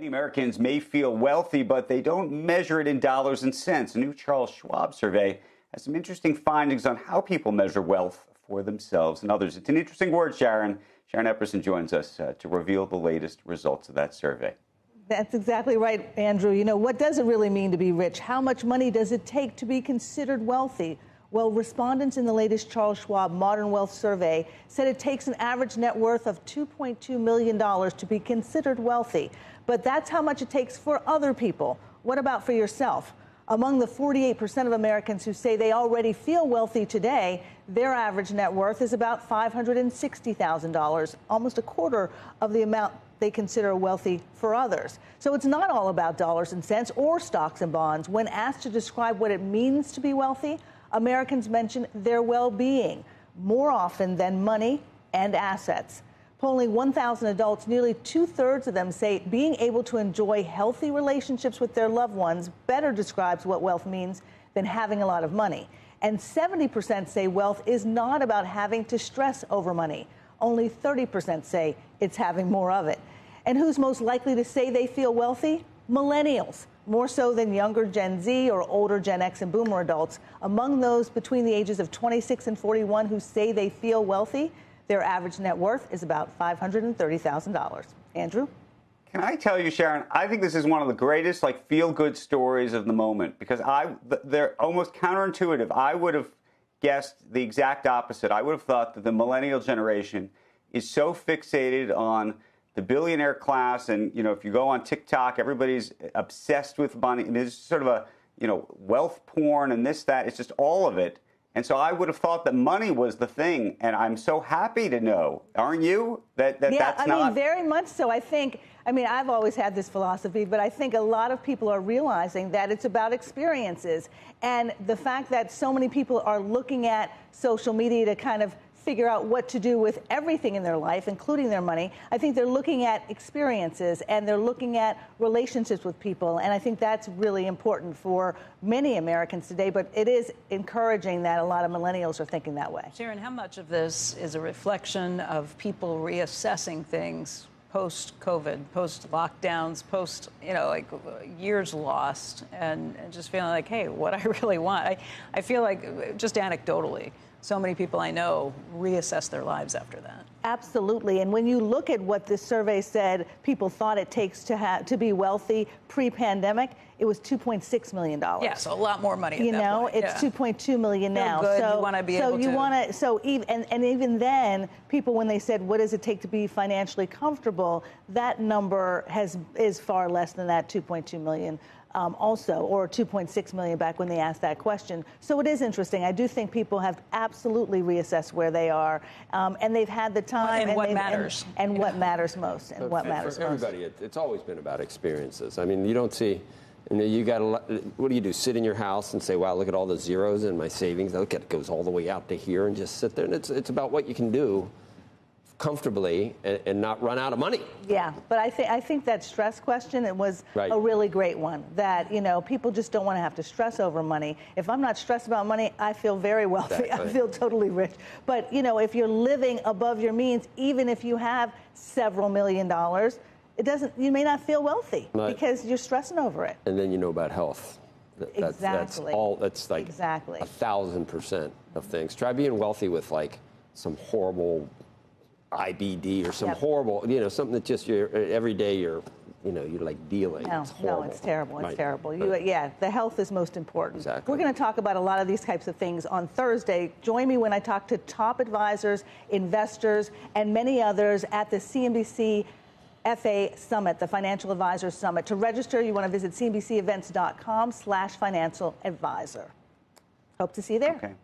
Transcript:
Many Americans may feel wealthy, but they don't measure it in dollars and cents. A new Charles Schwab survey has some interesting findings on how people measure wealth for themselves and others. It's an interesting word, Sharon. Sharon Epperson joins us to reveal the latest results of that survey. That's exactly right, Andrew. You know, what does it really mean to be rich? How much money does it take to be considered wealthy? Well, respondents in the latest Charles Schwab Modern Wealth Survey said it takes an average net worth of $2.2 million to be considered wealthy. But that's how much it takes for other people. What about for yourself? Among the 48% of Americans who say they already feel wealthy today, their average net worth is about $560,000, almost a quarter of the amount they consider wealthy for others. So it's not all about dollars and cents or stocks and bonds. When asked to describe what it means to be wealthy, Americans mention their well-being more often than money and assets. Polling 1,000 adults, nearly two-thirds of them say being able to enjoy healthy relationships with their loved ones better describes what wealth means than having a lot of money. And 70% say wealth is not about having to stress over money. Only 30% say it's having more of it. And who's most likely to say they feel wealthy? Millennials, more so than younger Gen Z or older Gen X and Boomer adults. Among those between the ages of 26 and 41 who say they feel wealthy, their average net worth is about $530,000. Andrew? Can I tell you, Sharon, I think this is one of the greatest, feel-good stories of the moment, because they're almost counterintuitive. I would have guessed the exact opposite. I would have thought that the millennial generation is so fixated on the billionaire class, and, if you go on TikTok, everybody's obsessed with money. I mean, there's sort of a, wealth porn and this, that. It's just all of it. And so I would have thought that money was the thing, and I'm so happy to know, aren't you, that that's not? Yeah, I mean, very much so. I've always had this philosophy, but I think a lot of people are realizing that it's about experiences. And the fact that so many people are looking at social media to kind of figure out what to do with everything in their life, including their money. I think they're looking at experiences and they're looking at relationships with people. And I think that's really important for many Americans today. But it is encouraging that a lot of millennials are thinking that way. Sharon, how much of this is a reflection of people reassessing things post-COVID, post-lockdowns, years lost, and just feeling like, hey, what I really want? I feel like, just anecdotally, so many people I know reassess their lives after that. Absolutely. And when you look at what this survey said people thought it takes to be wealthy pre-pandemic, it was $2.6 million. Yeah, so a lot more money at that point. It's $2.2 million now. Good. So you want to be able to. Even then, people, when they said, what does it take to be financially comfortable, that number is far less than that $2.2 million. Or 2.6 million back when they asked that question. So it is interesting. I do think people have absolutely reassessed where they are, and they've had the time. And what matters. And what matters most. And what matters for everybody, it's always been about experiences. I mean, you don't see, you got what do you do? Sit in your house and say, wow, look at all the zeros in my savings. Look, it goes all the way out to here, and just sit there. And it's about what you can do comfortably and not run out of money. Yeah, but I think that stress question, it was a really great one, that, people just don't want to have to stress over money. If I'm not stressed about money, I feel very wealthy. Exactly. I feel totally rich. But, if you're living above your means, even if you have several $1 million, you may not feel wealthy because you're stressing over it. And then about health. Exactly. That's like exactly 1,000% of things. Try being wealthy with some horrible IBD or some horrible, something that just every day you're dealing. No, it's terrible. It's terrible. The health is most important. Exactly. We're going to talk about a lot of these types of things on Thursday. Join me when I talk to top advisors, investors, and many others at the CNBC FA Summit, the Financial Advisors Summit. To register, you want to visit cnbcevents.com/financial advisor. Hope to see you there. Okay.